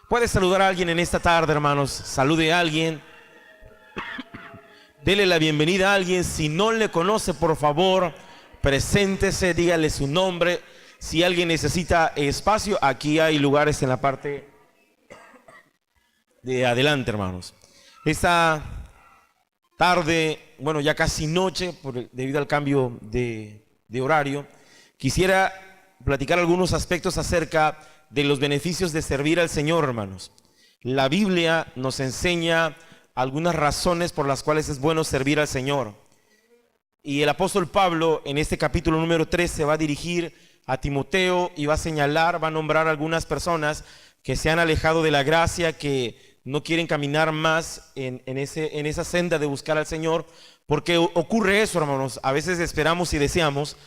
Puede saludar a alguien en esta tarde, hermanos. Salude a alguien. Dele la bienvenida a alguien. Si no le conoce, por favor, preséntese, dígale su nombre. Si alguien necesita espacio, aquí hay lugares en la parte de adelante, hermanos. Esta tarde, bueno, ya casi noche, debido al cambio de horario, quisiera platicar algunos aspectos acerca de los beneficios de servir al Señor, hermanos. La Biblia nos enseña algunas razones por las cuales es bueno servir al Señor. Y el apóstol Pablo en este capítulo número 3 se va a dirigir a Timoteo y va a señalar, va a nombrar algunas personas que se han alejado de la gracia, que no quieren caminar más en esa senda de buscar al Señor, porque ocurre eso, hermanos. A veces esperamos y deseamos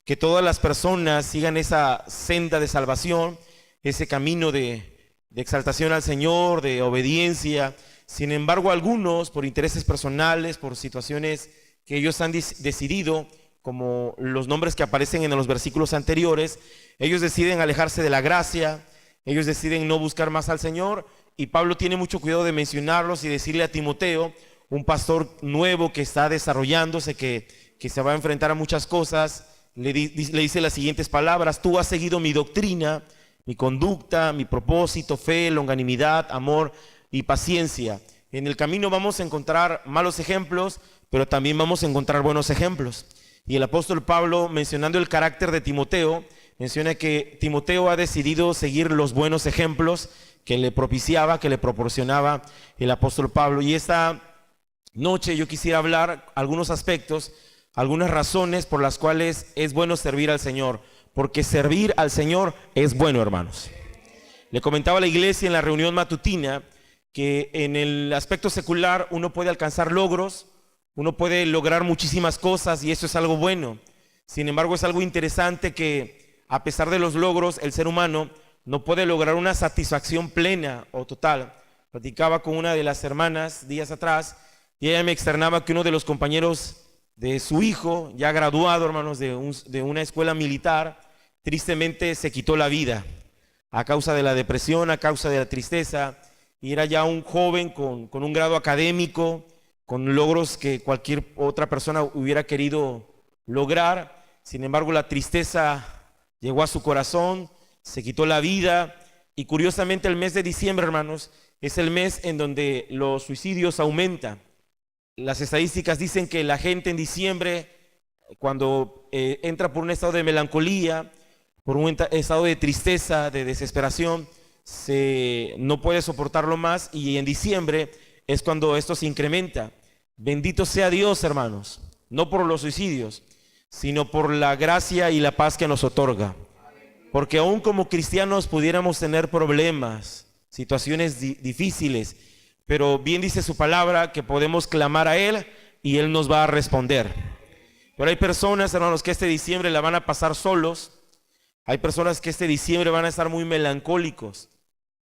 que todas las personas sigan esa senda de salvación, ese camino de exaltación al Señor, de obediencia. Sin embargo, algunos, por intereses personales, por situaciones que ellos han decidido, como los nombres que aparecen en los versículos anteriores, ellos deciden alejarse de la gracia, ellos deciden no buscar más al Señor, y Pablo tiene mucho cuidado de mencionarlos y decirle a Timoteo, un pastor nuevo que está desarrollándose, que se va a enfrentar a muchas cosas, le dice las siguientes palabras: tú has seguido mi doctrina, mi conducta, mi propósito, fe, longanimidad, amor y paciencia. En el camino vamos a encontrar malos ejemplos, pero también vamos a encontrar buenos ejemplos. Y el apóstol Pablo, mencionando el carácter de Timoteo, menciona que Timoteo ha decidido seguir los buenos ejemplos que le propiciaba, que le proporcionaba el apóstol Pablo. Y esta noche yo quisiera hablar algunos aspectos, algunas razones por las cuales es bueno servir al Señor, porque servir al Señor es bueno, hermanos. Le comentaba a la iglesia en la reunión matutina que en el aspecto secular uno puede alcanzar logros, uno puede lograr muchísimas cosas y eso es algo bueno. Sin embargo, es algo interesante que a pesar de los logros, el ser humano no puede lograr una satisfacción plena o total. Platicaba con una de las hermanas días atrás y ella me externaba que uno de los compañeros de su hijo, ya graduado, hermanos, de una escuela militar, tristemente se quitó la vida a causa de la depresión, a causa de la tristeza, y era ya un joven con un grado académico, con logros que cualquier otra persona hubiera querido lograr. Sin embargo, la tristeza llegó a su corazón, se quitó la vida, y curiosamente el mes de diciembre, hermanos, es el mes en donde los suicidios aumentan. Las estadísticas dicen que la gente en diciembre, cuando entra por un estado de melancolía, por un estado de tristeza, de desesperación, no puede soportarlo más, y en diciembre es cuando esto se incrementa. Bendito sea Dios, hermanos, no por los suicidios, sino por la gracia y la paz que nos otorga. Porque aún como cristianos pudiéramos tener problemas, situaciones difíciles, pero bien dice su palabra que podemos clamar a Él y Él nos va a responder. Pero hay personas, hermanos, que este diciembre la van a pasar solos. Hay personas que este diciembre van a estar muy melancólicos.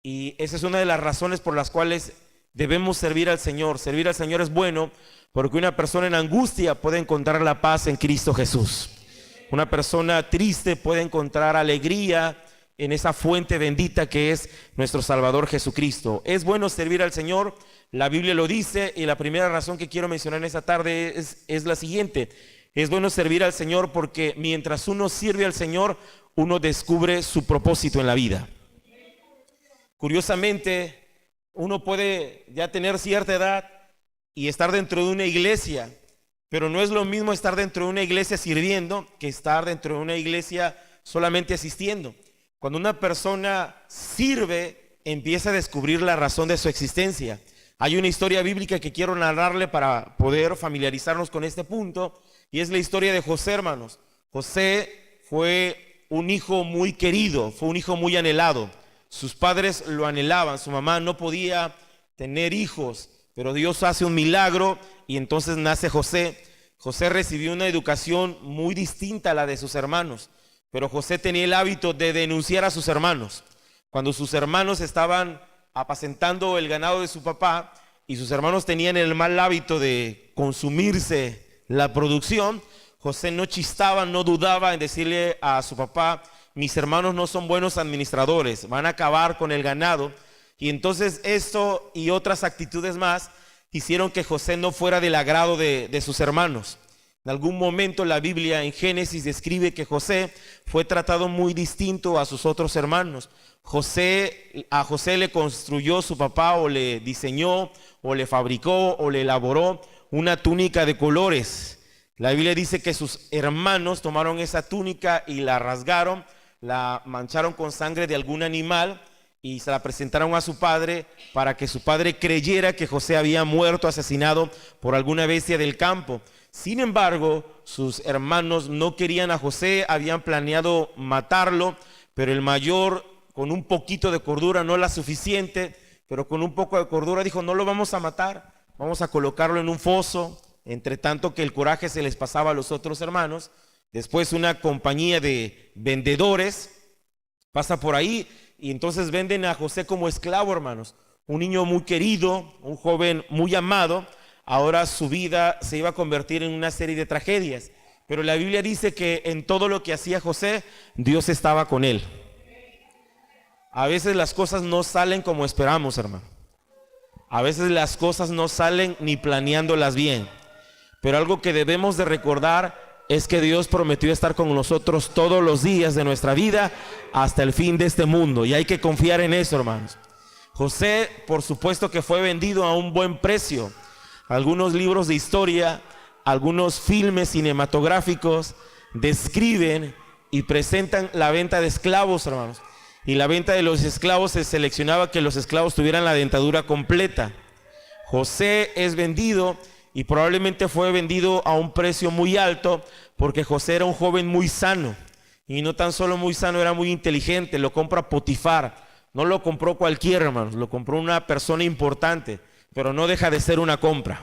Y esa es una de las razones por las cuales debemos servir al Señor. Servir al Señor es bueno porque una persona en angustia puede encontrar la paz en Cristo Jesús. Una persona triste puede encontrar alegría en esa fuente bendita que es nuestro Salvador Jesucristo. Es bueno servir al Señor, la Biblia lo dice, y la primera razón que quiero mencionar en esta tarde es la siguiente. Es bueno servir al Señor porque mientras uno sirve al Señor, uno descubre su propósito en la vida. Curiosamente, uno puede ya tener cierta edad y estar dentro de una iglesia, pero no es lo mismo estar dentro de una iglesia sirviendo que estar dentro de una iglesia solamente asistiendo. Cuando una persona sirve, empieza a descubrir la razón de su existencia. Hay una historia bíblica que quiero narrarle para poder familiarizarnos con este punto, y es la historia de José, hermanos. José fue un hijo muy querido, fue un hijo muy anhelado. Sus padres lo anhelaban, su mamá no podía tener hijos, pero Dios hace un milagro y entonces nace José. José recibió una educación muy distinta a la de sus hermanos, pero José tenía el hábito de denunciar a sus hermanos. Cuando sus hermanos estaban apacentando el ganado de su papá y sus hermanos tenían el mal hábito de consumirse la producción, José no chistaba, no dudaba en decirle a su papá: mis hermanos no son buenos administradores, van a acabar con el ganado. Y entonces esto y otras actitudes más hicieron que José no fuera del agrado de sus hermanos. En algún momento la Biblia en Génesis describe que José fue tratado muy distinto a sus otros hermanos. A José le construyó su papá, o le diseñó, o le fabricó, o le elaboró una túnica de colores. La Biblia dice que sus hermanos tomaron esa túnica y la rasgaron, la mancharon con sangre de algún animal y se la presentaron a su padre para que su padre creyera que José había muerto, asesinado por alguna bestia del campo. Sin embargo, sus hermanos no querían a José, habían planeado matarlo, pero el mayor, con un poquito de cordura, no la suficiente, pero con un poco de cordura dijo: no lo vamos a matar, vamos a colocarlo en un foso. Entre tanto que el coraje se les pasaba a los otros hermanos, después una compañía de vendedores pasa por ahí y entonces venden a José como esclavo, hermanos. Un niño muy querido, un joven muy amado. Ahora su vida se iba a convertir en una serie de tragedias. Pero la Biblia dice que en todo lo que hacía José, Dios estaba con él. A veces las cosas no salen como esperamos, hermano. A veces las cosas no salen ni planeándolas bien. Pero algo que debemos de recordar es que Dios prometió estar con nosotros todos los días de nuestra vida hasta el fin de este mundo. Y hay que confiar en eso, hermanos. José, por supuesto que fue vendido a un buen precio. Algunos libros de historia, algunos filmes cinematográficos describen y presentan la venta de esclavos, hermanos. Y la venta de los esclavos se seleccionaba que los esclavos tuvieran la dentadura completa. José es vendido y probablemente fue vendido a un precio muy alto porque José era un joven muy sano. Y no tan solo muy sano, era muy inteligente. Lo compra Potifar. No lo compró cualquiera, hermanos. Lo compró una persona importante. Pero no deja de ser una compra.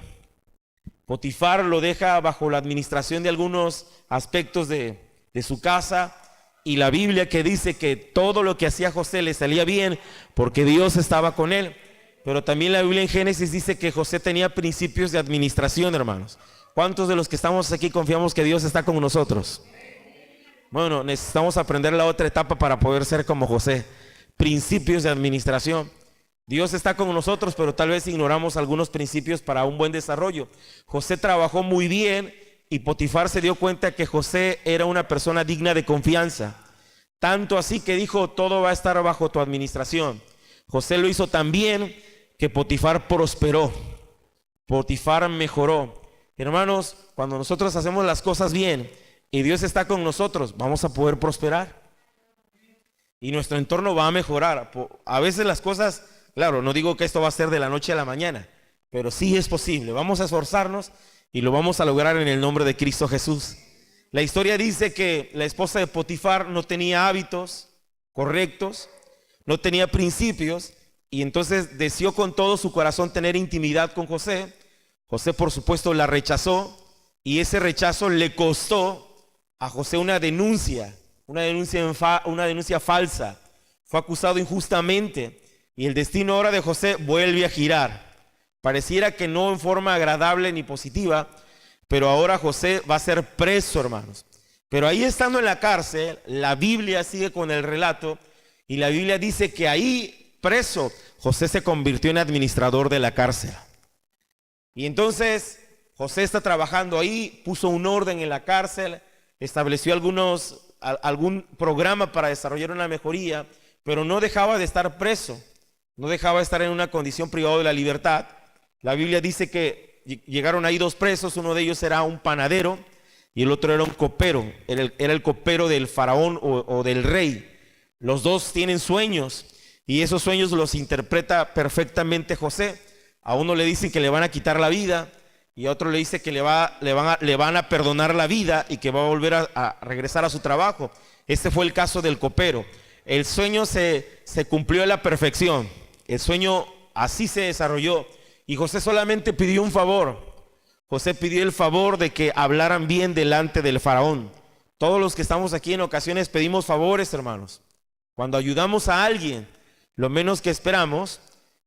Potifar lo deja bajo la administración de algunos aspectos de su casa, y la Biblia que dice que todo lo que hacía José le salía bien porque Dios estaba con él. Pero también la Biblia en Génesis dice que José tenía principios de administración, hermanos. ¿Cuántos de los que estamos aquí confiamos que Dios está con nosotros? Bueno, necesitamos aprender la otra etapa para poder ser como José. Principios de administración. Dios está con nosotros, pero tal vez ignoramos algunos principios para un buen desarrollo. José trabajó muy bien y Potifar se dio cuenta que José era una persona digna de confianza. Tanto así que dijo: todo va a estar bajo tu administración. José lo hizo tan bien que Potifar prosperó. Potifar mejoró. Hermanos, cuando nosotros hacemos las cosas bien y Dios está con nosotros, vamos a poder prosperar. Y nuestro entorno va a mejorar. A veces las cosas... Claro, no digo que esto va a ser de la noche a la mañana, pero sí es posible. Vamos a esforzarnos y lo vamos a lograr en el nombre de Cristo Jesús. La historia dice que la esposa de Potifar no tenía hábitos correctos, no tenía principios, y entonces deseó con todo su corazón tener intimidad con José. José, por supuesto, la rechazó, y ese rechazo le costó a José una denuncia falsa. Fue acusado injustamente. Y el destino ahora de José vuelve a girar. Pareciera que no en forma agradable ni positiva, pero ahora José va a ser preso, hermanos. Pero ahí, estando en la cárcel, la Biblia sigue con el relato, y la Biblia dice que ahí, preso, José se convirtió en administrador de la cárcel. Y entonces José está trabajando ahí, puso un orden en la cárcel, estableció algún programa para desarrollar una mejoría, pero no dejaba de estar preso. No dejaba de estar en una condición privada de la libertad. La Biblia dice que llegaron ahí dos presos. Uno de ellos era un panadero y el otro era un copero. Era el copero del faraón o del rey. Los dos tienen sueños y esos sueños los interpreta perfectamente José. A uno le dicen que le van a quitar la vida y a otro le dice que le van a perdonar la vida y que va a volver a regresar a su trabajo. Este fue el caso del copero. El sueño se cumplió a la perfección. El sueño así se desarrolló. Y José solamente pidió un favor. José pidió el favor de que hablaran bien delante del faraón. Todos los que estamos aquí en ocasiones pedimos favores, hermanos. Cuando ayudamos a alguien, lo menos que esperamos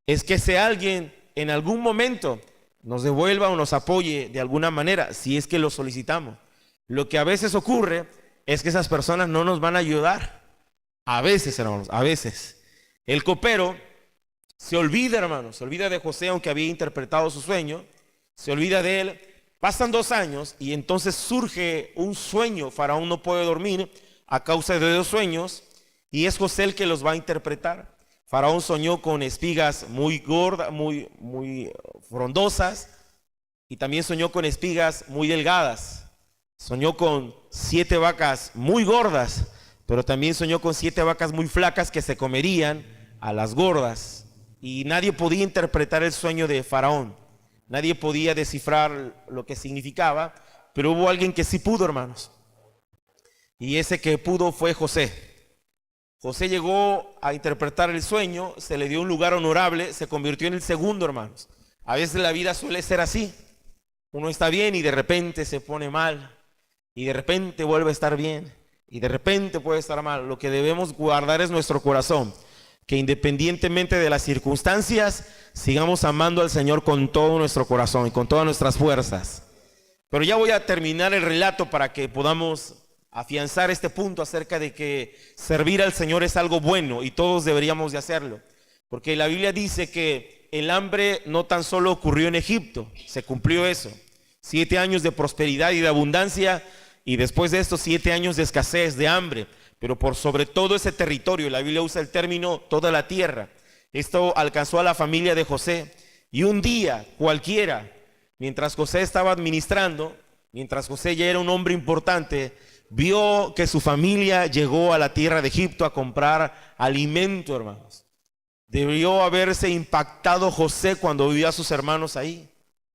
es que ese alguien en algún momento nos devuelva o nos apoye de alguna manera, si es que lo solicitamos. Lo que a veces ocurre es que esas personas no nos van a ayudar. A veces, hermanos, a veces. El copero Se olvida, hermano, se olvida de José, aunque había interpretado su sueño, se olvida de él. Pasan 2 años y entonces surge un sueño. Faraón no puede dormir a causa de 2 sueños y es José el que los va a interpretar. Faraón soñó con espigas muy gordas, muy frondosas, y también soñó con espigas muy delgadas. Soñó con 7 vacas muy gordas, pero también soñó con 7 vacas muy flacas que se comerían a las gordas. Y nadie podía interpretar el sueño de Faraón. Nadie podía descifrar lo que significaba, pero hubo alguien que sí pudo, hermanos. Y ese que pudo fue José. José llegó a interpretar el sueño, se le dio un lugar honorable, se convirtió en el segundo, hermanos. A veces la vida suele ser así. Uno está bien y de repente se pone mal, y de repente vuelve a estar bien, y de repente puede estar mal. Lo que debemos guardar es nuestro corazón, que independientemente de las circunstancias, sigamos amando al Señor con todo nuestro corazón y con todas nuestras fuerzas. Pero ya voy a terminar el relato para que podamos afianzar este punto acerca de que servir al Señor es algo bueno y todos deberíamos de hacerlo. Porque la Biblia dice que el hambre no tan solo ocurrió en Egipto, se cumplió eso. 7 años de prosperidad y de abundancia, y después de estos 7 años de escasez, de hambre. Pero por sobre todo ese territorio, la Biblia usa el término toda la tierra. Esto alcanzó a la familia de José. Y un día cualquiera, mientras José estaba administrando, mientras José ya era un hombre importante, vio que su familia llegó a la tierra de Egipto a comprar alimento, hermanos. Debió haberse impactado José cuando vio a sus hermanos ahí,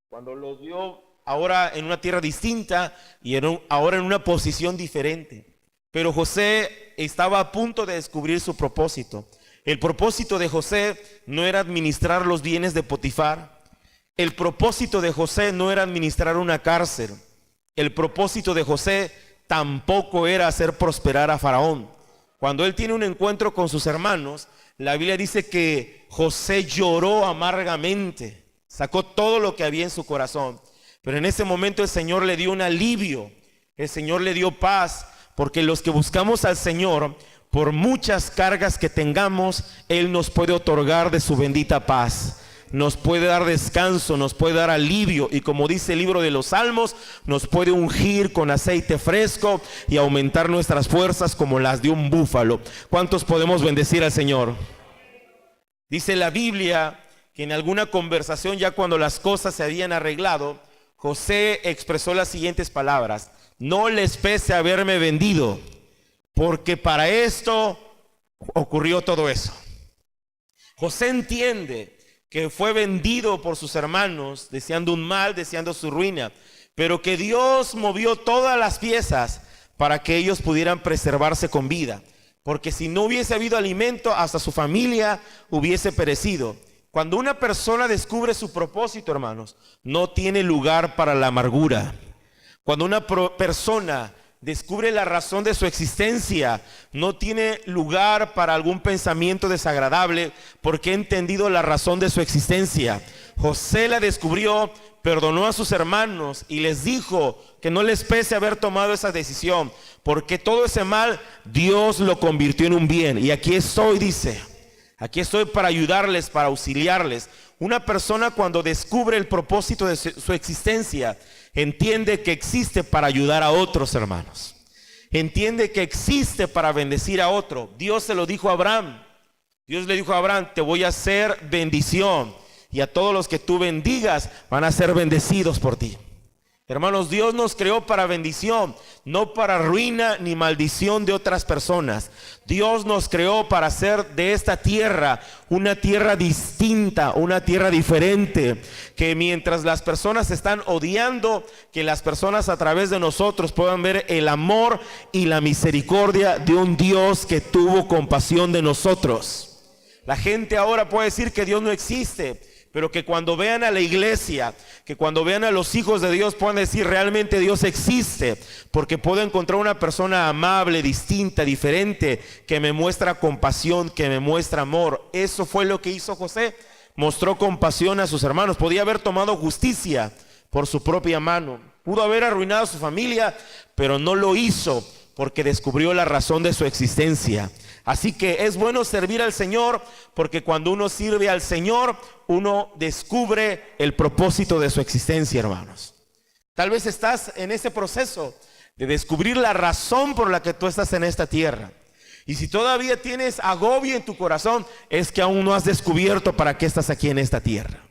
cuando los vio ahora en una tierra distinta y ahora en una posición diferente. Pero José estaba a punto de descubrir su propósito. El propósito de José no era administrar los bienes de Potifar. El propósito de José no era administrar una cárcel. El propósito de José tampoco era hacer prosperar a Faraón. Cuando él tiene un encuentro con sus hermanos, la Biblia dice que José lloró amargamente, sacó todo lo que había en su corazón. Pero en ese momento el Señor le dio un alivio, el Señor le dio paz, porque los que buscamos al Señor, por muchas cargas que tengamos, Él nos puede otorgar de su bendita paz. Nos puede dar descanso, nos puede dar alivio, y como dice el libro de los Salmos, nos puede ungir con aceite fresco y aumentar nuestras fuerzas como las de un búfalo. ¿Cuántos podemos bendecir al Señor? Dice la Biblia que en alguna conversación, ya cuando las cosas se habían arreglado, José expresó las siguientes palabras: no les pese haberme vendido, porque para esto ocurrió todo eso. José entiende que fue vendido por sus hermanos, deseando un mal, deseando su ruina, pero que Dios movió todas las piezas para que ellos pudieran preservarse con vida, porque si no hubiese habido alimento, hasta su familia hubiese perecido. Cuando una persona descubre su propósito, hermanos, no tiene lugar para la amargura. Cuando una persona descubre la razón de su existencia, no tiene lugar para algún pensamiento desagradable, porque ha entendido la razón de su existencia. José la descubrió, perdonó a sus hermanos y les dijo que no les pese haber tomado esa decisión, porque todo ese mal Dios lo convirtió en un bien. Y aquí estoy, dice, aquí estoy para ayudarles, para auxiliarles. Una persona, cuando descubre el propósito de su existencia, entiende que existe para ayudar a otros, hermanos. Entiende que existe para bendecir a otro. Dios se lo dijo a Abraham. Dios le dijo a Abraham: te voy a hacer bendición, y a todos los que tú bendigas van a ser bendecidos por ti. Hermanos, Dios nos creó para bendición, no para ruina ni maldición de otras personas. Dios nos creó para hacer de esta tierra una tierra distinta, una tierra diferente, que mientras las personas están odiando, que las personas a través de nosotros puedan ver el amor y la misericordia de un Dios que tuvo compasión de nosotros. La gente ahora puede decir que Dios no existe, pero que cuando vean a la iglesia, que cuando vean a los hijos de Dios, puedan decir: realmente Dios existe, porque puedo encontrar una persona amable, distinta, diferente, que me muestra compasión, que me muestra amor. Eso fue lo que hizo José. Mostró compasión a sus hermanos. Podía haber tomado justicia por su propia mano, pudo haber arruinado a su familia, pero no lo hizo, porque descubrió la razón de su existencia. Así que es bueno servir al Señor, porque cuando uno sirve al Señor, uno descubre el propósito de su existencia, hermanos. Tal vez estás en ese proceso de descubrir la razón por la que tú estás en esta tierra. Y si todavía tienes agobio en tu corazón, es que aún no has descubierto para qué estás aquí en esta tierra.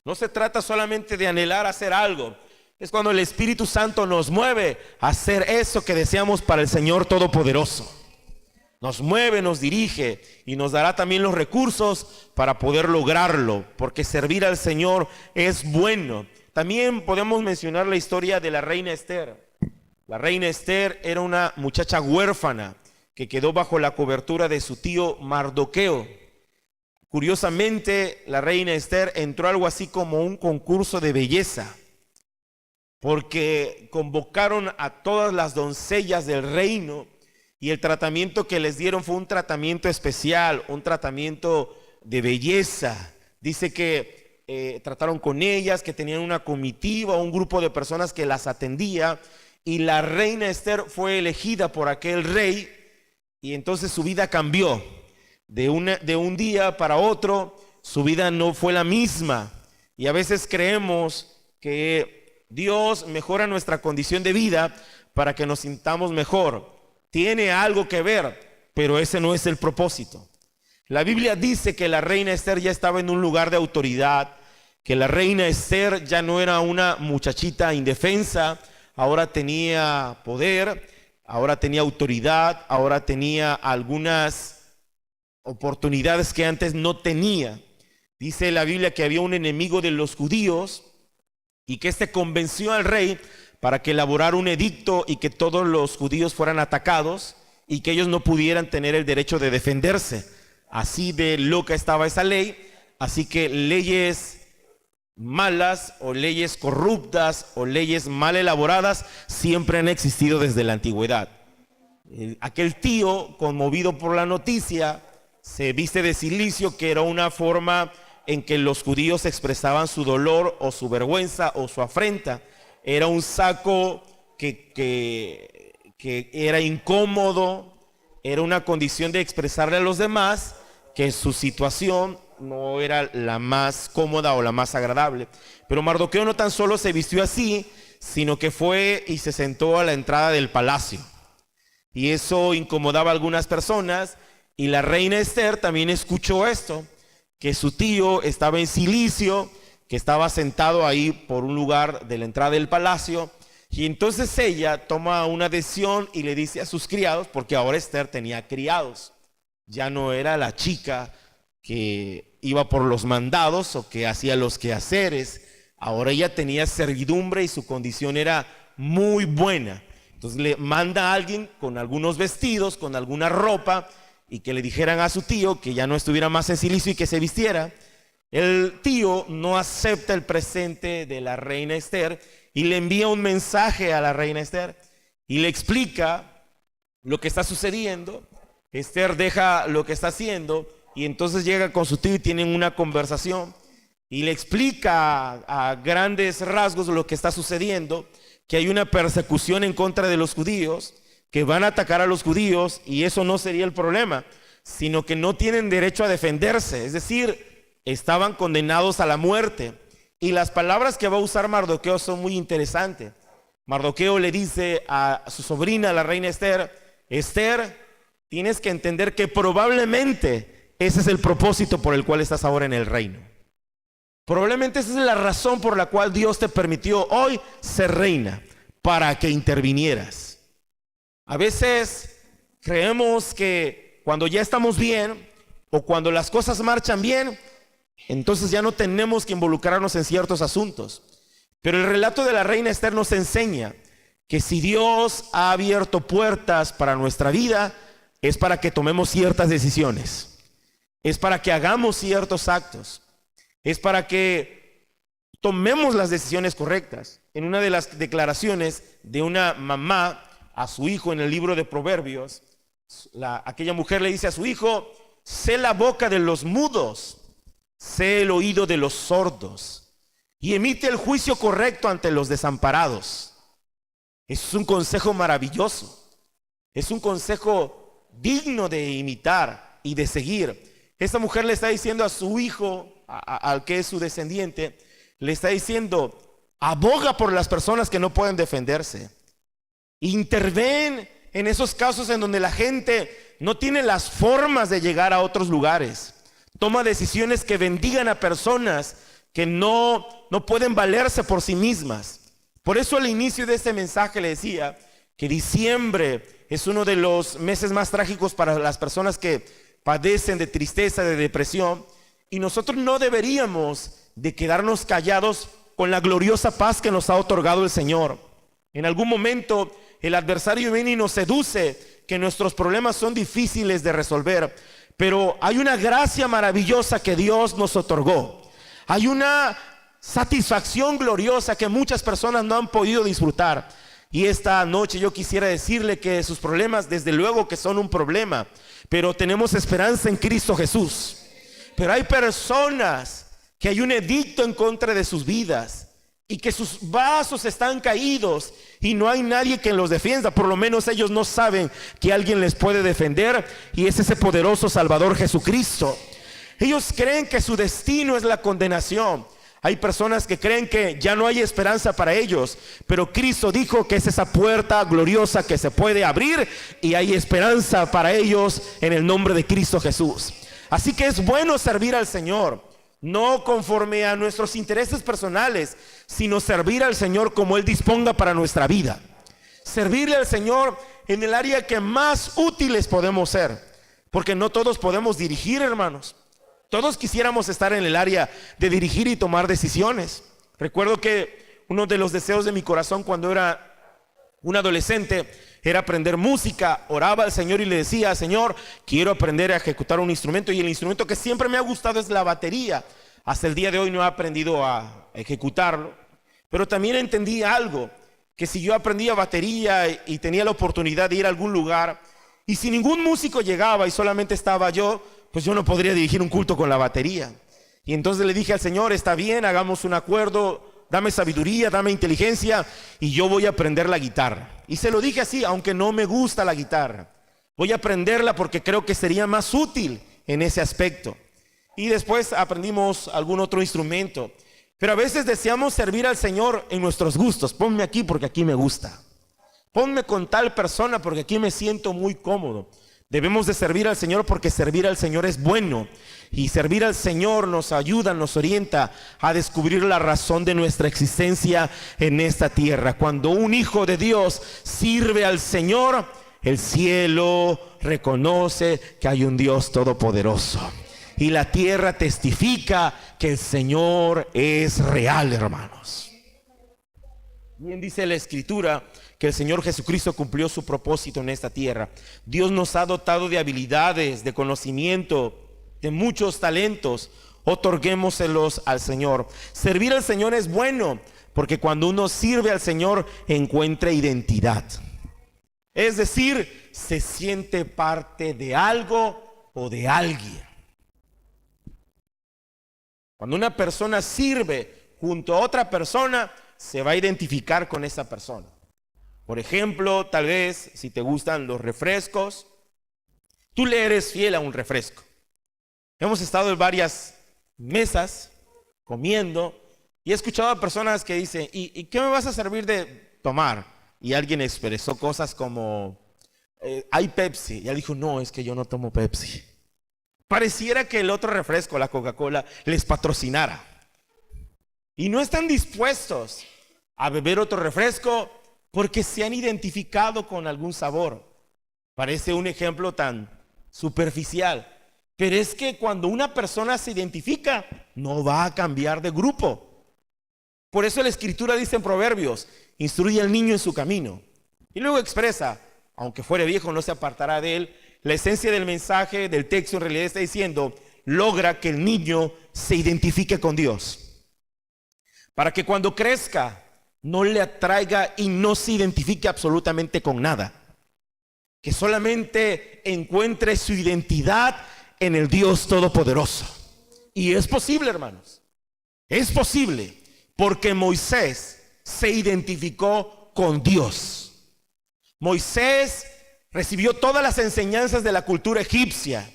No se trata solamente de anhelar hacer algo. Es cuando el Espíritu Santo nos mueve a hacer eso que deseamos para el Señor Todopoderoso. Nos mueve, nos dirige y nos dará también los recursos para poder lograrlo, porque servir al Señor es bueno. También podemos mencionar la historia de la reina Esther. La reina Esther era una muchacha huérfana que quedó bajo la cobertura de su tío Mardoqueo. Curiosamente, la reina Esther entró a algo así como un concurso de belleza, porque convocaron a todas las doncellas del reino y el tratamiento que les dieron fue un tratamiento especial, un tratamiento de belleza. Dice que trataron con ellas, que tenían una comitiva, un grupo de personas que las atendía, y la reina Esther fue elegida por aquel rey, y entonces su vida cambió. De un día para otro, su vida no fue la misma. Y a veces creemos que Dios mejora nuestra condición de vida para que nos sintamos mejor. Tiene algo que ver, pero ese no es el propósito. La Biblia dice que la reina Esther ya estaba en un lugar de autoridad, que la reina Esther ya no era una muchachita indefensa, ahora tenía poder, ahora tenía autoridad, ahora tenía algunas oportunidades que antes no tenía. Dice la Biblia que había un enemigo de los judíos y que éste convenció al rey para que elaborara un edicto y que todos los judíos fueran atacados y que ellos no pudieran tener el derecho de defenderse. Así de loca estaba esa ley. Así que leyes malas o leyes corruptas o leyes mal elaboradas siempre han existido desde la antigüedad. Aquel tío, conmovido por la noticia, se viste de cilicio, que era una forma en que los judíos expresaban su dolor o su vergüenza o su afrenta. Era un saco que era incómodo, era una condición de expresarle a los demás que su situación no era la más cómoda o la más agradable. Pero Mardoqueo no tan solo se vistió así, sino que fue y se sentó a la entrada del palacio. Y eso incomodaba a algunas personas, y la reina Esther también escuchó esto, que su tío estaba en cilicio, que estaba sentado ahí por un lugar de la entrada del palacio, y entonces ella toma una decisión y le dice a sus criados, porque ahora Esther tenía criados, ya no era la chica que iba por los mandados o que hacía los quehaceres, ahora ella tenía servidumbre y su condición era muy buena. Entonces le manda a alguien con algunos vestidos, con alguna ropa, y que le dijeran a su tío que ya no estuviera más en cilicio y que se vistiera. El tío no acepta el presente de la reina Esther y le envía un mensaje a la reina Esther y le explica lo que está sucediendo. Esther deja lo que está haciendo y entonces llega con su tío y tienen una conversación y le explica a grandes rasgos lo que está sucediendo, que hay una persecución en contra de los judíos, que van a atacar a los judíos, y eso no sería el problema, sino que no tienen derecho a defenderse, es decir, estaban condenados a la muerte. Y las palabras que va a usar Mardoqueo son muy interesantes. Mardoqueo le dice a su sobrina, la reina Esther: Esther, tienes que entender que probablemente ese es el propósito por el cual estás ahora en el reino. Probablemente esa es la razón por la cual Dios te permitió hoy ser reina, para que intervinieras. A veces creemos que cuando ya estamos bien o cuando las cosas marchan bien, entonces ya no tenemos que involucrarnos en ciertos asuntos. Pero el relato de la reina Esther nos enseña que si Dios ha abierto puertas para nuestra vida, es para que tomemos ciertas decisiones, es para que hagamos ciertos actos, es para que tomemos las decisiones correctas. En una de las declaraciones de una mamá a su hijo en el libro de Proverbios, aquella mujer le dice a su hijo: sé la boca de los mudos, sé el oído de los sordos, y emite el juicio correcto ante los desamparados. Eso es un consejo maravilloso, es un consejo digno de imitar y de seguir. Esta mujer le está diciendo a su hijo, al que es su descendiente, le está diciendo: aboga por las personas que no pueden defenderse. Interven en esos casos en donde la gente no tiene las formas de llegar a otros lugares. Toma decisiones que bendigan a personas que no pueden valerse por sí mismas. Por eso al inicio de este mensaje le decía que diciembre es uno de los meses más trágicos para las personas que padecen de tristeza, de depresión. Y nosotros no deberíamos de quedarnos callados con la gloriosa paz que nos ha otorgado el Señor. En algún momento el adversario viene y nos seduce que nuestros problemas son difíciles de resolver, pero hay una gracia maravillosa que Dios nos otorgó. Hay una satisfacción gloriosa que muchas personas no han podido disfrutar. Y esta noche yo quisiera decirle que sus problemas, desde luego que son un problema, pero tenemos esperanza en Cristo Jesús. Pero hay personas que hay un edicto en contra de sus vidas y que sus vasos están caídos y no hay nadie que los defienda. Por lo menos ellos no saben que alguien les puede defender, y es ese poderoso Salvador Jesucristo. Ellos creen que su destino es la condenación. Hay personas que creen que ya no hay esperanza para ellos, pero Cristo dijo que es esa puerta gloriosa que se puede abrir y hay esperanza para ellos en el nombre de Cristo Jesús. Así que es bueno servir al Señor, no conforme a nuestros intereses personales, sino servir al Señor como Él disponga para nuestra vida. Servirle al Señor en el área que más útiles podemos ser, porque no todos podemos dirigir, hermanos. Todos quisiéramos estar en el área de dirigir y tomar decisiones. Recuerdo que uno de los deseos de mi corazón cuando era un adolescente era aprender música. Oraba al Señor y le decía: Señor, quiero aprender a ejecutar un instrumento, y el instrumento que siempre me ha gustado es la batería. Hasta el día de hoy no he aprendido a ejecutarlo, pero también entendí algo, que si yo aprendía batería y tenía la oportunidad de ir a algún lugar, y si ningún músico llegaba y solamente estaba yo, pues yo no podría dirigir un culto con la batería. Y entonces le dije al Señor: está bien, hagamos un acuerdo, dame sabiduría, dame inteligencia, y yo voy a aprender la guitarra. Y se lo dije así: aunque no me gusta la guitarra, voy a aprenderla porque creo que sería más útil en ese aspecto. Y después aprendimos algún otro instrumento. Pero a veces deseamos servir al Señor en nuestros gustos. Ponme aquí porque aquí me gusta. Ponme con tal persona porque aquí me siento muy cómodo. Debemos de servir al Señor porque servir al Señor es bueno, y servir al Señor nos ayuda, nos orienta a descubrir la razón de nuestra existencia en esta tierra. Cuando un hijo de Dios sirve al Señor, el cielo reconoce que hay un Dios todopoderoso, y la tierra testifica que el Señor es real, hermanos. Bien dice la Escritura que el Señor Jesucristo cumplió su propósito en esta tierra. Dios nos ha dotado de habilidades, de conocimiento, de muchos talentos. Otorguémoselos al Señor. Servir al Señor es bueno, porque cuando uno sirve al Señor encuentra identidad. Es decir, se siente parte de algo o de alguien. Cuando una persona sirve junto a otra persona, se va a identificar con esa persona. Por ejemplo, tal vez si te gustan los refrescos, tú le eres fiel a un refresco. Hemos estado en varias mesas comiendo y he escuchado a personas que dicen: ¿y qué me vas a servir de tomar? Y alguien expresó cosas como: hay Pepsi. Y él dijo: no, es que yo no tomo Pepsi. Pareciera que el otro refresco, la Coca-Cola, les patrocinara. Y no están dispuestos a beber otro refresco porque se han identificado con algún sabor. Parece un ejemplo tan superficial, pero es que cuando una persona se identifica, no va a cambiar de grupo. Por eso la Escritura dice en Proverbios: instruye al niño en su camino. Y luego expresa: aunque fuere viejo no se apartará de él. La esencia del mensaje, del texto, en realidad está diciendo: logra que el niño se identifique con Dios, para que cuando crezca no le atraiga y no se identifique absolutamente con nada. Que solamente encuentre su identidad en el Dios Todopoderoso. Y es posible, hermanos. Es posible, porque Moisés se identificó con Dios. Moisés Recibió todas las enseñanzas de la cultura egipcia.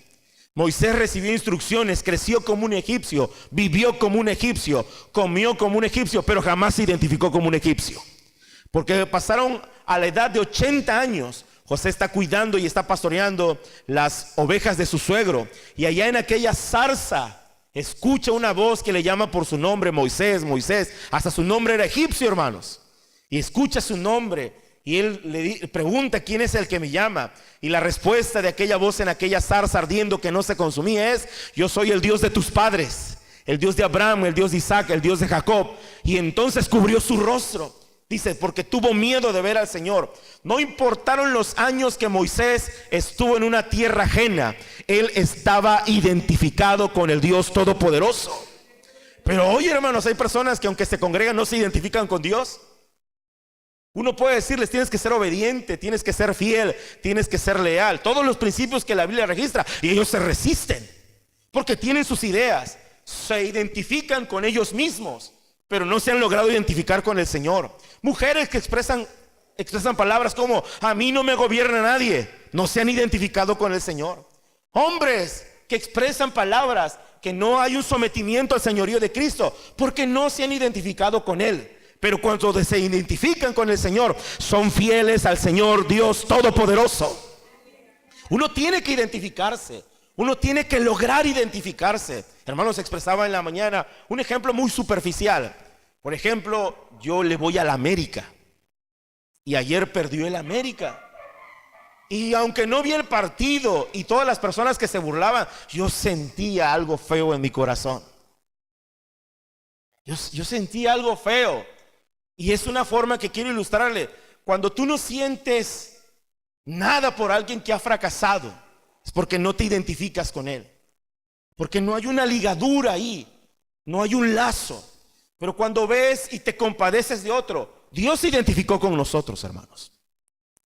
Moisés recibió instrucciones, creció como un egipcio, vivió como un egipcio, comió como un egipcio, pero jamás se identificó como un egipcio. Porque pasaron a la edad de 80 años. José está cuidando y está pastoreando las ovejas de su suegro. Y allá en aquella zarza escucha una voz que le llama por su nombre: Moisés, Moisés. Hasta su nombre era egipcio, hermanos. Y escucha su nombre. Y él le pregunta: ¿quién es el que me llama? Y la respuesta de aquella voz en aquella zarza ardiendo que no se consumía es: yo soy el Dios de tus padres, el Dios de Abraham, el Dios de Isaac, el Dios de Jacob. Y entonces cubrió su rostro. Dice, porque tuvo miedo de ver al Señor. No importaron los años que Moisés estuvo en una tierra ajena, él estaba identificado con el Dios Todopoderoso. Pero hoy, hermanos, hay personas que aunque se congregan no se identifican con Dios. Uno puede decirles: tienes que ser obediente, tienes que ser fiel, tienes que ser leal, todos los principios que la Biblia registra, y ellos se resisten porque tienen sus ideas, se identifican con ellos mismos, pero no se han logrado identificar con el Señor. Mujeres que expresan palabras como: a mí no me gobierna nadie, no se han identificado con el Señor. Hombres que expresan palabras que no hay un sometimiento al señorío de Cristo, porque no se han identificado con Él. Pero cuando se identifican con el Señor, son fieles al Señor Dios Todopoderoso. Uno tiene que identificarse, uno tiene que lograr identificarse. Hermanos, expresaba en la mañana un ejemplo muy superficial. Por ejemplo, yo le voy a la América y ayer perdió el América. Y aunque no vi el partido y todas las personas que se burlaban, yo sentía algo feo en mi corazón. Yo sentía algo feo. Y es una forma que quiero ilustrarle. Cuando tú no sientes nada por alguien que ha fracasado, es porque no te identificas con él, porque no hay una ligadura ahí, no hay un lazo. Pero cuando ves y te compadeces de otro, Dios se identificó con nosotros, hermanos.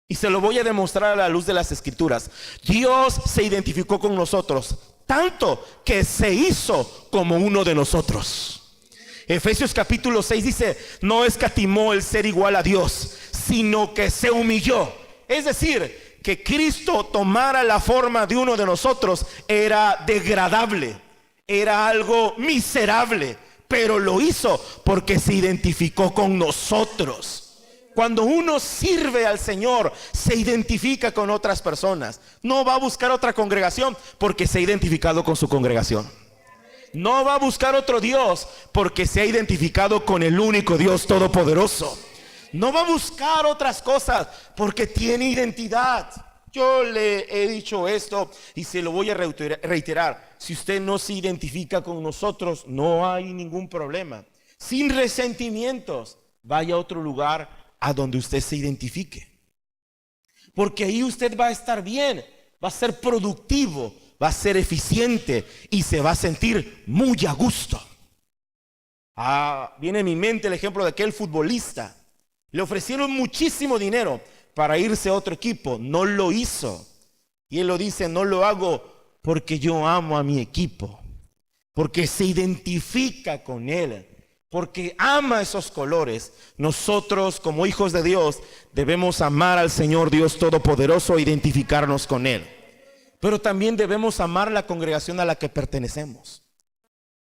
Y se lo voy a demostrar a la luz de las Escrituras. Dios se identificó con nosotros, tanto que se hizo como uno de nosotros. Efesios capítulo 6 dice: no escatimó el ser igual a Dios, sino que se humilló. Es decir, que Cristo tomara la forma de uno de nosotros era degradable, era algo miserable, pero lo hizo porque se identificó con nosotros. Cuando uno sirve al Señor, se identifica con otras personas. No va a buscar otra congregación porque se ha identificado con su congregación. No va a buscar otro Dios porque se ha identificado con el único Dios Todopoderoso. No va a buscar otras cosas porque tiene identidad. Yo le he dicho esto y se lo voy a reiterar. Si usted no se identifica con nosotros, no hay ningún problema. Sin resentimientos, vaya a otro lugar a donde usted se identifique. Porque ahí usted va a estar bien, va a ser productivo, va a ser eficiente y se va a sentir muy a gusto. Viene a mi mente el ejemplo de aquel futbolista. Le ofrecieron muchísimo dinero para irse a otro equipo, no lo hizo. Y él lo dice: no lo hago porque yo amo a mi equipo, porque se identifica con él, porque ama esos colores. Nosotros, como hijos de Dios, debemos amar al Señor Dios Todopoderoso e identificarnos con Él. Pero también debemos amar la congregación a la que pertenecemos.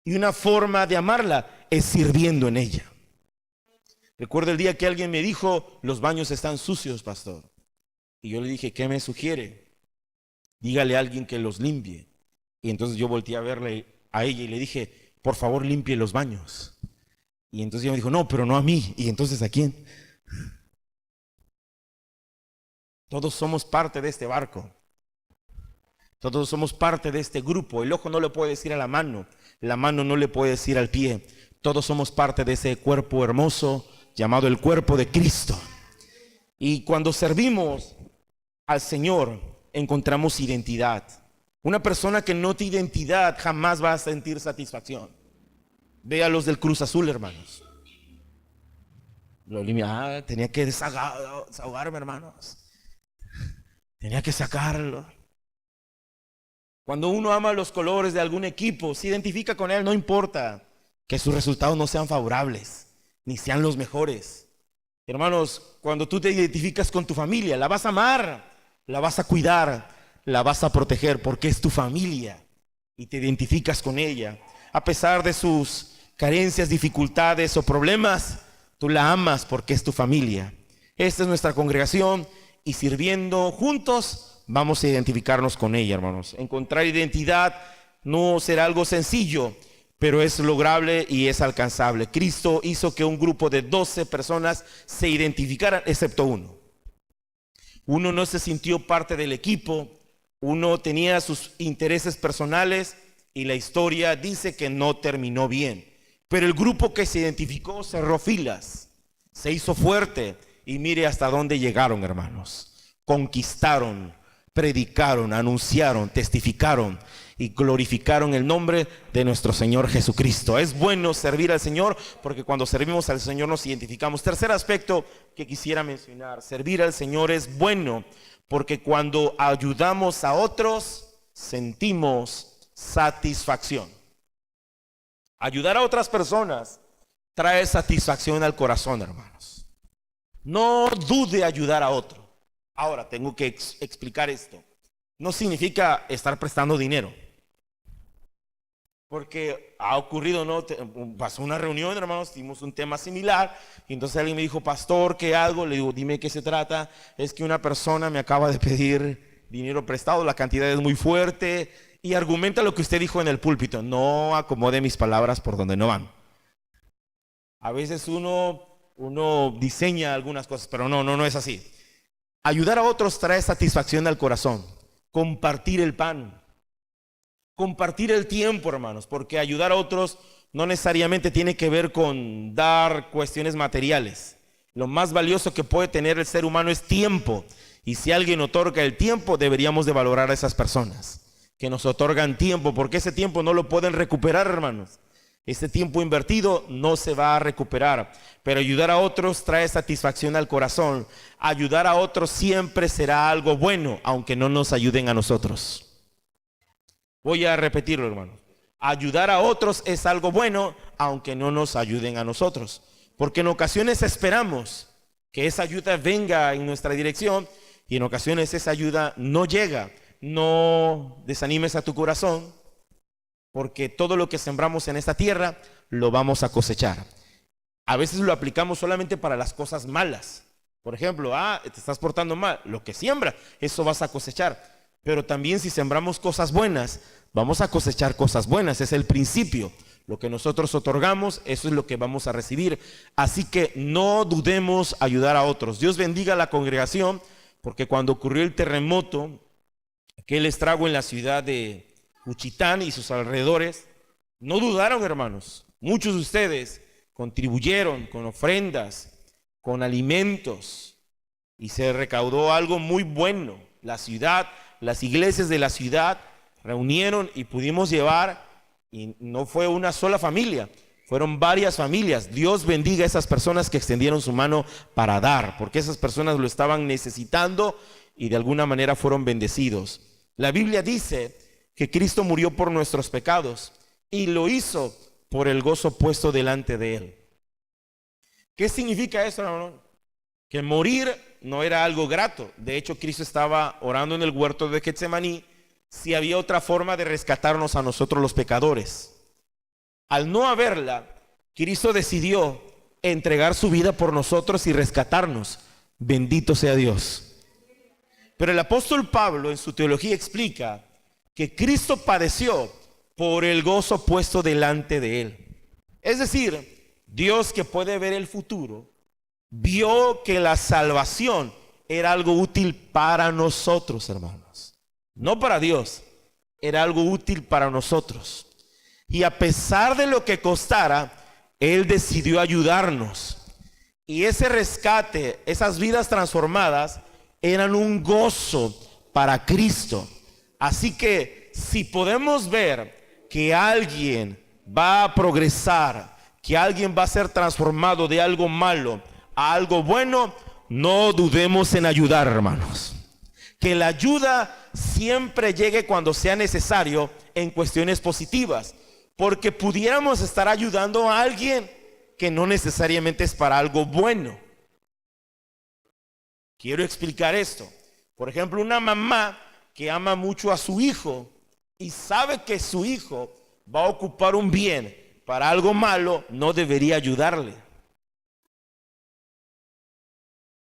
Y una forma de amarla es sirviendo en ella. Recuerdo el día que alguien me dijo: los baños están sucios, pastor. Y yo le dije: ¿qué me sugiere? Dígale a alguien que los limpie. Y entonces yo volteé a verle a ella y le dije: por favor, limpie los baños. Y entonces ella me dijo: no, pero no a mí. Y entonces, ¿a quién? Todos somos parte de este barco. Todos somos parte de este grupo. El ojo no le puede decir a la mano no le puede decir al pie. Todos somos parte de ese cuerpo hermoso llamado el cuerpo de Cristo. Y cuando servimos al Señor, encontramos identidad. Una persona que no tiene identidad jamás va a sentir satisfacción. Ve a los del Cruz Azul, hermanos. Tenía que desahogarme, hermanos. Tenía que sacarlo. Cuando uno ama los colores de algún equipo, se identifica con él, no importa que sus resultados no sean favorables, ni sean los mejores. Hermanos, cuando tú te identificas con tu familia, la vas a amar. la vas a cuidar, la vas a proteger porque es tu familia y te identificas con ella. A pesar de sus carencias, dificultades o problemas, tú la amas porque es tu familia. Esta es nuestra congregación y sirviendo juntos vamos a identificarnos con ella, hermanos. Encontrar identidad no será algo sencillo, pero es lograble y es alcanzable. Cristo hizo que un grupo de 12 personas se identificaran, excepto uno. Uno no se sintió parte del equipo, uno tenía sus intereses personales y la historia dice que no terminó bien. Pero el grupo que se identificó cerró filas, se hizo fuerte y mire hasta dónde llegaron, hermanos. Conquistaron, predicaron, anunciaron, testificaron y glorificaron el nombre de nuestro Señor Jesucristo. Es bueno servir al Señor porque cuando servimos al Señor nos identificamos. Tercer aspecto que quisiera mencionar: servir al Señor es bueno porque cuando ayudamos a otros sentimos satisfacción. Ayudar a otras personas trae satisfacción al corazón, hermanos. No dude ayudar a otro. Ahora tengo que explicar esto. No significa estar prestando dinero. Porque ha ocurrido, ¿no? Pasó una reunión, hermanos, tuvimos un tema similar. Y entonces alguien me dijo: pastor, ¿qué hago? Le digo: dime qué se trata. Es que una persona me acaba de pedir dinero prestado, la cantidad es muy fuerte. Y argumenta lo que usted dijo en el púlpito. No acomode mis palabras por donde no van. A veces uno diseña algunas cosas, pero no es así. Ayudar a otros trae satisfacción al corazón. Compartir el pan. Compartir el tiempo, hermanos, porque ayudar a otros no necesariamente tiene que ver con dar cuestiones materiales. Lo más valioso que puede tener el ser humano es tiempo. Y si alguien otorga el tiempo, deberíamos de valorar a esas personas que nos otorgan tiempo, porque ese tiempo no lo pueden recuperar, hermanos. Ese tiempo invertido no se va a recuperar. Pero ayudar a otros trae satisfacción al corazón. Ayudar a otros siempre será algo bueno, aunque no nos ayuden a nosotros. Voy a repetirlo, hermanos. Ayudar a otros es algo bueno, aunque no nos ayuden a nosotros. Porque en ocasiones esperamos que esa ayuda venga en nuestra dirección y en ocasiones esa ayuda no llega. No desanimes a tu corazón, porque todo lo que sembramos en esta tierra lo vamos a cosechar. A veces lo aplicamos solamente para las cosas malas. Por ejemplo, te estás portando mal, lo que siembra, eso vas a cosechar. Pero también si sembramos cosas buenas, vamos a cosechar cosas buenas. Es el principio. Lo que nosotros otorgamos, eso es lo que vamos a recibir. Así que no dudemos ayudar a otros. Dios bendiga a la congregación, porque cuando ocurrió el terremoto, aquel estrago en la ciudad de Juchitán y sus alrededores, no dudaron, hermanos. Muchos de ustedes contribuyeron con ofrendas, con alimentos, y se recaudó algo muy bueno. La ciudad, las iglesias de la ciudad reunieron y pudimos llevar, y no fue una sola familia, fueron varias familias. Dios bendiga a esas personas que extendieron su mano para dar, porque esas personas lo estaban necesitando y de alguna manera fueron bendecidos. La Biblia dice que Cristo murió por nuestros pecados y lo hizo por el gozo puesto delante de Él. ¿Qué significa eso, hermano? Que morir no era algo grato. De hecho, Cristo estaba orando en el huerto de Getsemaní si había otra forma de rescatarnos a nosotros los pecadores. Al no haberla, Cristo decidió entregar su vida por nosotros y rescatarnos. Bendito sea Dios. Pero el apóstol Pablo en su teología explica que Cristo padeció por el gozo puesto delante de Él. Es decir, Dios, que puede ver el futuro, vio que la salvación era algo útil para nosotros, hermanos. No para Dios, era algo útil para nosotros. Y a pesar de lo que costara, Él decidió ayudarnos. Y ese rescate, esas vidas transformadas, eran un gozo para Cristo. Así que si podemos ver que alguien va a progresar, que alguien va a ser transformado de algo malo a algo bueno, no dudemos en ayudar, hermanos. Que la ayuda siempre llegue cuando sea necesario en cuestiones positivas, porque pudiéramos estar ayudando a alguien que no necesariamente es para algo bueno. Quiero explicar esto. Por ejemplo, una mamá que ama mucho a su hijo y sabe que su hijo va a ocupar un bien para algo malo, no debería ayudarle.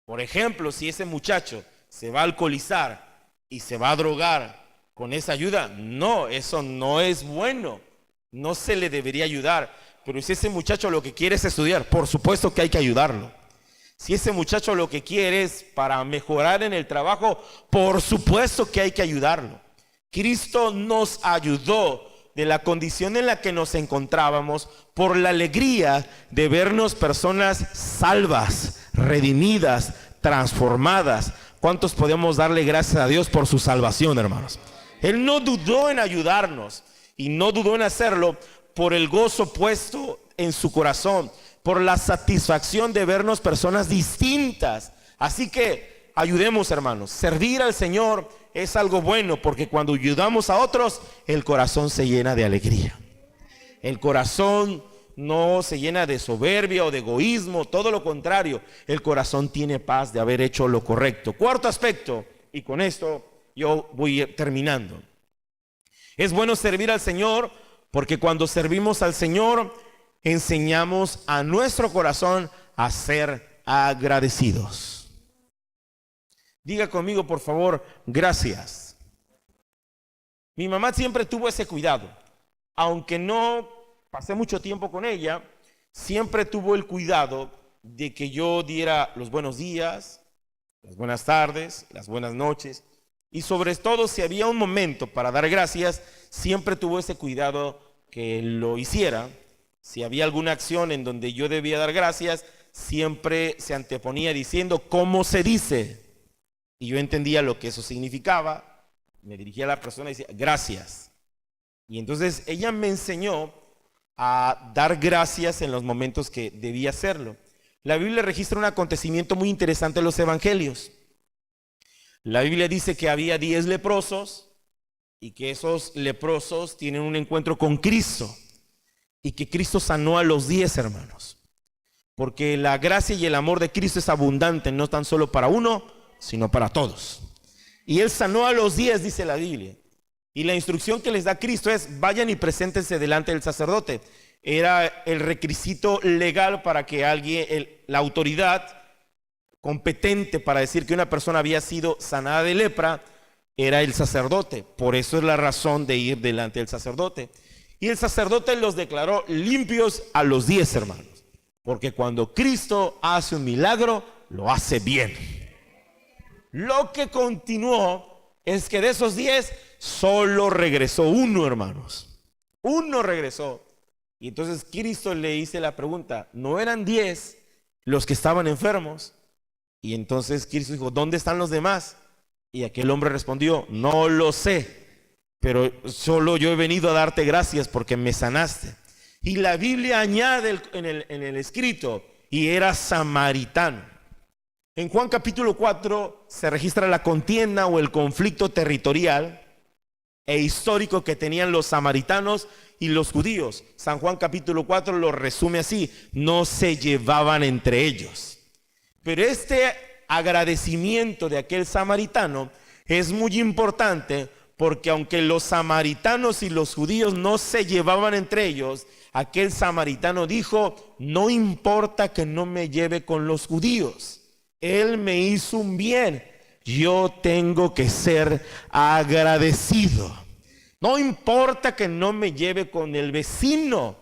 Por ejemplo, si ese muchacho se va a alcoholizar y se va a drogar con esa ayuda, no, eso no es bueno. No se le debería ayudar. Pero si ese muchacho lo que quiere es estudiar, por supuesto que hay que ayudarlo. Si ese muchacho lo que quiere es para mejorar en el trabajo, por supuesto que hay que ayudarlo. Cristo nos ayudó de la condición en la que nos encontrábamos por la alegría de vernos personas salvas, redimidas, transformadas. ¿Cuántos podemos darle gracias a Dios por su salvación, hermanos? Él no dudó en ayudarnos y no dudó en hacerlo por el gozo puesto en su corazón, por la satisfacción de vernos personas distintas. Así que ayudemos, hermanos. Servir al Señor es algo bueno, porque cuando ayudamos a otros, el corazón se llena de alegría. El corazón no se llena de soberbia o de egoísmo, todo lo contrario. El corazón tiene paz de haber hecho lo correcto. Cuarto aspecto, y con esto yo voy terminando. Es bueno servir al Señor, porque cuando servimos al Señor, enseñamos a nuestro corazón a ser agradecidos. Diga conmigo, por favor, gracias. Mi mamá siempre tuvo ese cuidado. Aunque no pasé mucho tiempo con ella, siempre tuvo el cuidado de que yo diera los buenos días, las buenas tardes, las buenas noches. Y sobre todo, si había un momento para dar gracias, siempre tuvo ese cuidado que lo hiciera. Si había alguna acción en donde yo debía dar gracias, siempre se anteponía diciendo cómo se dice. Y yo entendía lo que eso significaba. Me dirigía a la persona y decía, gracias. Y entonces ella me enseñó a dar gracias en los momentos que debía hacerlo. La Biblia registra un acontecimiento muy interesante en los evangelios. La Biblia dice que había 10 leprosos y que esos leprosos tienen un encuentro con Cristo y que Cristo sanó a los 10, hermanos. Porque la gracia y el amor de Cristo es abundante, no tan solo para uno, sino para todos. Y Él sanó a los 10, dice la Biblia. Y la instrucción que les da Cristo es, vayan y preséntense delante del sacerdote. Era el requisito legal para que alguien, la autoridad competente para decir que una persona había sido sanada de lepra, era el sacerdote. Por eso es la razón de ir delante del sacerdote. Y el sacerdote los declaró limpios a los 10, hermanos. Porque cuando Cristo hace un milagro, lo hace bien. Lo que continuó es que de esos 10, solo regresó uno, hermanos. Uno regresó. Y entonces Cristo le hizo la pregunta, ¿no eran 10 los que estaban enfermos? Y entonces Cristo dijo, ¿dónde están los demás? Y aquel hombre respondió, no lo sé, pero solo yo he venido a darte gracias porque me sanaste. Y la Biblia añade en el escrito, y era samaritano. En Juan capítulo 4 se registra la contienda o el conflicto territorial e histórico que tenían los samaritanos y los judíos. San Juan capítulo 4 lo resume así, no se llevaban entre ellos. Pero este agradecimiento de aquel samaritano es muy importante, porque aunque los samaritanos y los judíos no se llevaban entre ellos, aquel samaritano dijo, no importa que no me lleve con los judíos, Él me hizo un bien, yo tengo que ser agradecido. No importa que no me lleve con el vecino,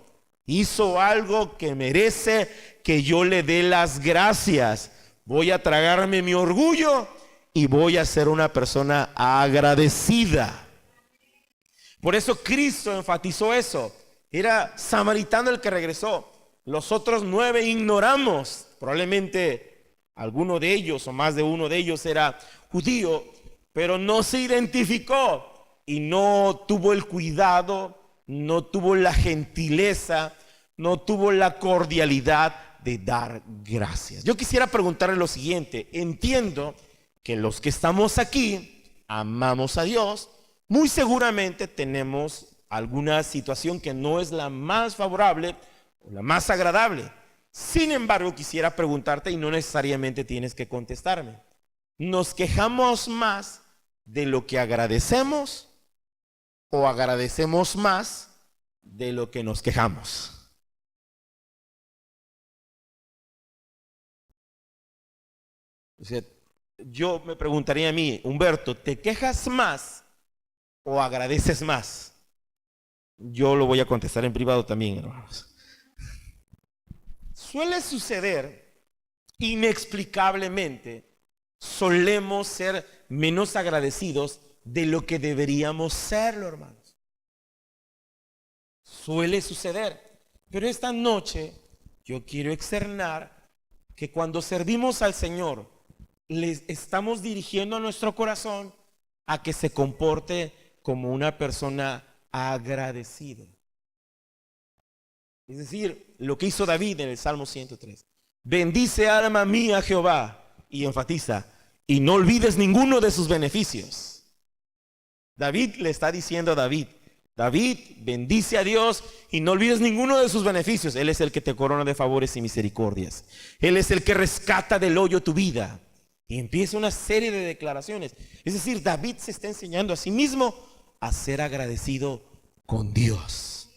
hizo algo que merece que yo le dé las gracias. Voy a tragarme mi orgullo y voy a ser una persona agradecida. Por eso Cristo enfatizó eso. Era samaritano el que regresó. Los otros 9 ignoramos. Probablemente alguno de ellos o más de uno de ellos era judío, pero no se identificó y no tuvo el cuidado, no tuvo la gentileza, no tuvo la cordialidad de dar gracias. Yo quisiera preguntarle lo siguiente. Entiendo que los que estamos aquí amamos a Dios. Muy seguramente tenemos alguna situación que no es la más favorable o la más agradable. Sin embargo, quisiera preguntarte, y no necesariamente tienes que contestarme, ¿Nos quejamos más de lo que agradecemos o agradecemos más de lo que nos quejamos? O sea, yo me preguntaría a mí, Humberto, ¿te quejas más o agradeces más? Yo lo voy a contestar en privado también, hermanos. Suele suceder inexplicablemente, solemos ser menos agradecidos de lo que deberíamos serlo, hermanos. Suele suceder. Pero esta noche yo quiero externar que cuando servimos al Señor, le estamos dirigiendo a nuestro corazón a que se comporte como una persona agradecida. Es decir, lo que hizo David en el Salmo 103. Bendice alma mía Jehová, y enfatiza, y no olvides ninguno de sus beneficios. David le está diciendo a David, bendice a Dios y no olvides ninguno de sus beneficios. Él es el que te corona de favores y misericordias. Él es el que rescata del hoyo tu vida. Y empieza una serie de declaraciones. Es decir, David se está enseñando a sí mismo a ser agradecido con Dios.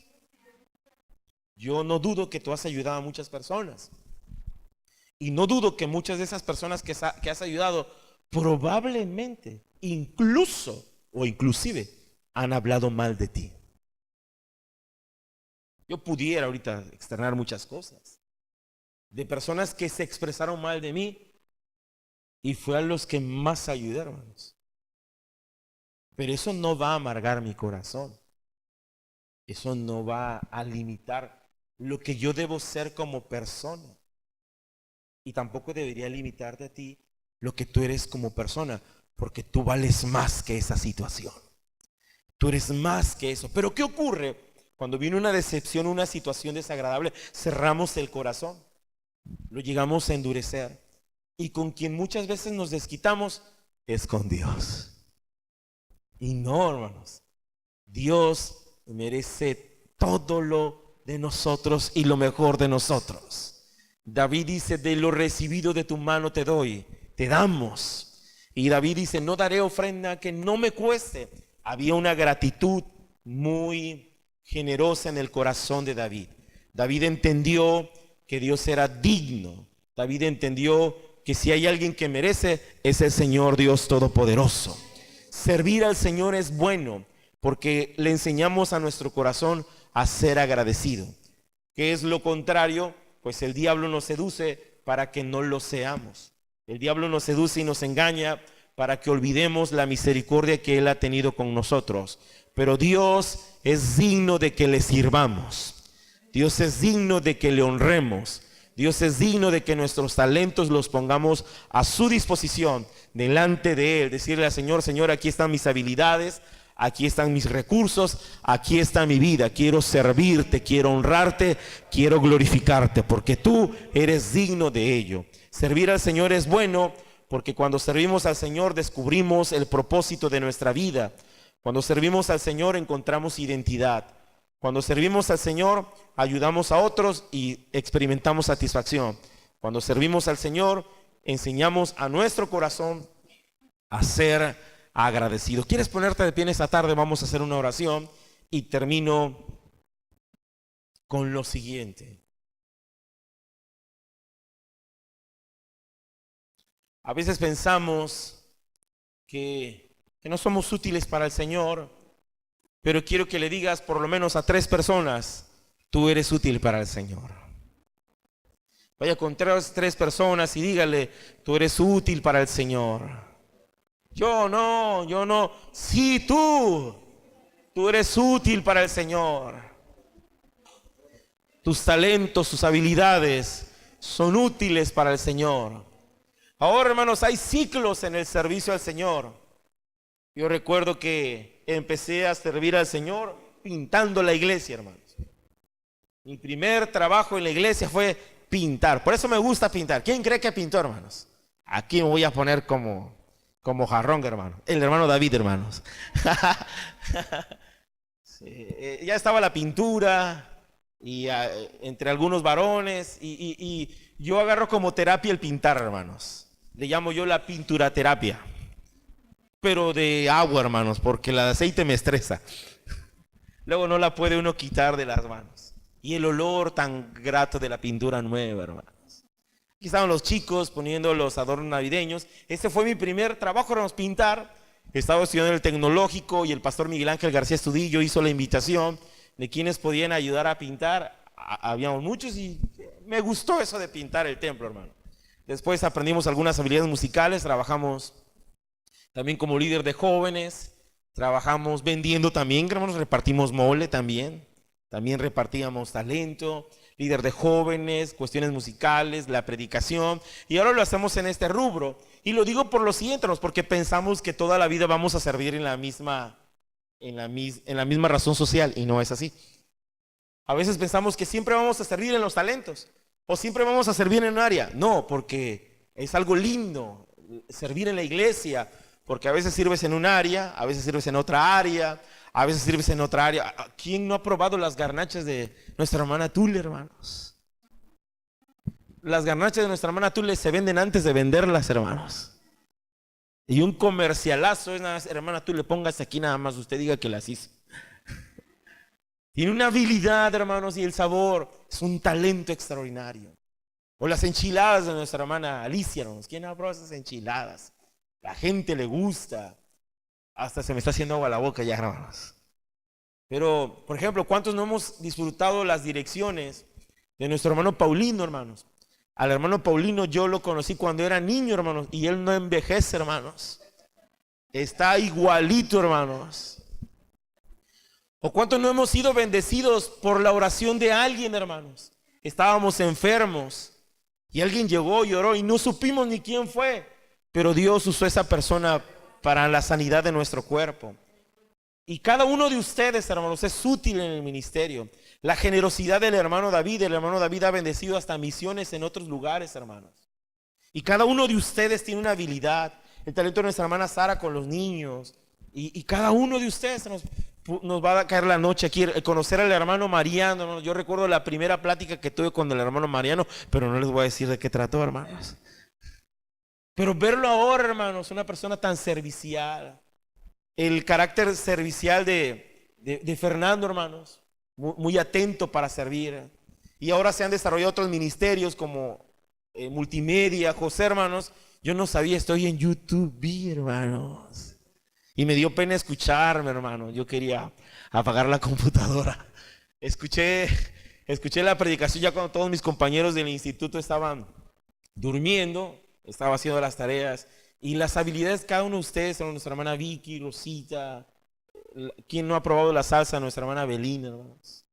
Yo no dudo que tú has ayudado a muchas personas. Y no dudo que muchas de esas personas que has ayudado probablemente, incluso o inclusive, han hablado mal de ti. Yo pudiera ahorita externar muchas cosas de personas que se expresaron mal de mí y fue a los que más ayudé, hermanos. Pero eso no va a amargar mi corazón. Eso no va a limitar lo que yo debo ser como persona. Y tampoco debería limitarte a ti lo que tú eres como persona, porque tú vales más que esa situación. Tú eres más que eso. Pero ¿qué ocurre cuando viene una decepción, una situación desagradable? Cerramos el corazón, lo llegamos a endurecer. Y con quien muchas veces nos desquitamos es con Dios. Y no, hermanos, Dios merece todo lo de nosotros y lo mejor de nosotros. David dice, de lo recibido de tu mano te doy, te damos. Y David dice, no daré ofrenda que no me cueste. Había una gratitud muy generosa en el corazón de David. David entendió que Dios era digno. David entendió que si hay alguien que merece, es el Señor Dios Todopoderoso. Servir al Señor es bueno porque le enseñamos a nuestro corazón a ser agradecido. ¿Qué es lo contrario? Pues el diablo nos seduce para que no lo seamos. El diablo nos seduce y nos engaña para que olvidemos la misericordia que Él ha tenido con nosotros. Pero Dios es digno de que le sirvamos. Dios es digno de que le honremos. Dios es digno de que nuestros talentos los pongamos a su disposición delante de Él. Decirle al Señor, Señor, aquí están mis habilidades, aquí están mis recursos, aquí está mi vida. Quiero servirte, quiero honrarte, quiero glorificarte, porque tú eres digno de ello. Servir al Señor es bueno, porque cuando servimos al Señor descubrimos el propósito de nuestra vida. Cuando servimos al Señor encontramos identidad. Cuando servimos al Señor ayudamos a otros y experimentamos satisfacción. Cuando servimos al Señor enseñamos a nuestro corazón a ser agradecido. ¿Quieres ponerte de pie en esta tarde? Vamos a hacer una oración y termino con lo siguiente. A veces pensamos que no somos útiles para el Señor, pero quiero que le digas por lo menos a 3 personas, tú eres útil para el Señor. Vaya con 3 personas y dígale, tú eres útil para el Señor. Yo no. Sí, tú eres útil para el Señor. Tus talentos, tus habilidades son útiles para el Señor. Ahora, hermanos, hay ciclos en el servicio al Señor. Yo recuerdo que empecé a servir al Señor pintando la iglesia, hermanos. Mi primer trabajo en la iglesia fue pintar. Por eso me gusta pintar. ¿Quién cree que pintó, hermanos? Aquí me voy a poner como jarrón, hermano. El hermano David, hermanos. Sí, ya estaba la pintura y entre algunos varones y yo agarro como terapia el pintar, hermanos. le llamo yo la pinturaterapia, pero de agua, hermanos, porque la de aceite me estresa. Luego no la puede uno quitar de las manos. Y el olor tan grato de la pintura nueva, hermanos. Aquí estaban los chicos poniendo los adornos navideños. Este fue mi primer trabajo, hermanos, pintar. Estaba estudiando en el tecnológico y el pastor Miguel Ángel García Estudillo hizo la invitación de quienes podían ayudar a pintar. Habíamos muchos y me gustó eso de pintar el templo, hermano. Después aprendimos algunas habilidades musicales, trabajamos también como líder de jóvenes, trabajamos vendiendo también, hermanos, repartimos mole también repartíamos talento, líder de jóvenes, cuestiones musicales, la predicación, y ahora lo hacemos en este rubro. Y lo digo por lo siguiente, hermanos, porque pensamos que toda la vida vamos a servir en la misma razón social, y no es así. A veces pensamos que siempre vamos a servir en los talentos, o siempre vamos a servir en un área. No, porque es algo lindo servir en la iglesia, porque a veces sirves en un área, a veces sirves en otra área, a veces sirves en otra área. ¿Quién no ha probado las garnachas de nuestra hermana Tule, hermanos? Las garnachas de nuestra hermana Tule se venden antes de venderlas, hermanos. Y un comercialazo es nada más, hermana Tule, póngase aquí nada más, usted diga que las hizo. Tiene una habilidad, hermanos, y el sabor es un talento extraordinario. O las enchiladas de nuestra hermana Alicia, hermanos. ¿Quién ha probado esas enchiladas? La gente le gusta. Hasta se me está haciendo agua la boca ya, hermanos. Pero, por ejemplo, ¿cuántos no hemos disfrutado las direcciones de nuestro hermano Paulino, hermanos? Al hermano Paulino yo lo conocí cuando era niño, hermanos, y él no envejece, hermanos. Está igualito, hermanos. ¿O cuántos no hemos sido bendecidos por la oración de alguien, hermanos? Estábamos enfermos y alguien llegó y oró y no supimos ni quién fue, pero Dios usó a esa persona para la sanidad de nuestro cuerpo. Y cada uno de ustedes, hermanos, es útil en el ministerio. La generosidad del hermano David, ha bendecido hasta misiones en otros lugares, hermanos. Y cada uno de ustedes tiene una habilidad. El talento de nuestra hermana Sara con los niños. Y cada uno de ustedes nos va a caer la noche aquí, conocer al hermano Mariano, hermanos. Yo recuerdo la primera plática que tuve con el hermano Mariano, pero no les voy a decir de qué trató, hermanos. Pero verlo ahora, hermanos, una persona tan servicial, el carácter servicial de Fernando, hermanos, muy atento para servir. Y ahora se han desarrollado otros ministerios como multimedia, José, hermanos. Yo no sabía, estoy en YouTube, hermanos. Y me dio pena escucharme, hermano. Yo quería apagar la computadora. Escuché la predicación ya cuando todos mis compañeros del instituto estaban durmiendo. Estaba haciendo las tareas y las habilidades de cada uno de ustedes, nuestra hermana Vicky, Rosita, quien no ha probado la salsa, nuestra hermana Belina, hermanos.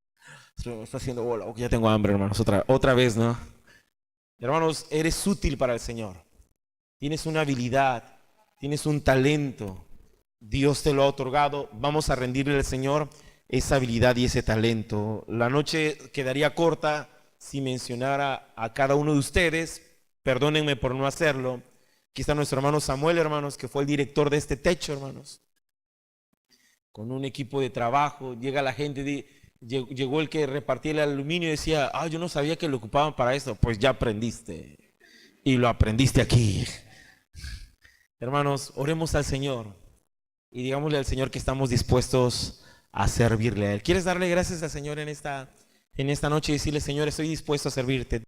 Está haciendo bola, ya tengo hambre, hermanos, otra vez, ¿no? Hermanos, eres útil para el Señor. Tienes una habilidad, tienes un talento. Dios te lo ha otorgado. Vamos a rendirle al Señor esa habilidad y ese talento. La noche quedaría corta si mencionara a cada uno de ustedes. Perdónenme por no hacerlo. Aquí está nuestro hermano Samuel, hermanos, que fue el director de este techo, hermanos. Con un equipo de trabajo, llega la gente, llegó el que repartía el aluminio y decía, yo no sabía que lo ocupaban para esto. Pues ya aprendiste. Y lo aprendiste aquí. Hermanos, oremos al Señor y digámosle al Señor que estamos dispuestos a servirle a Él. ¿Quieres darle gracias al Señor en esta noche y decirle, Señor, estoy dispuesto a servirte?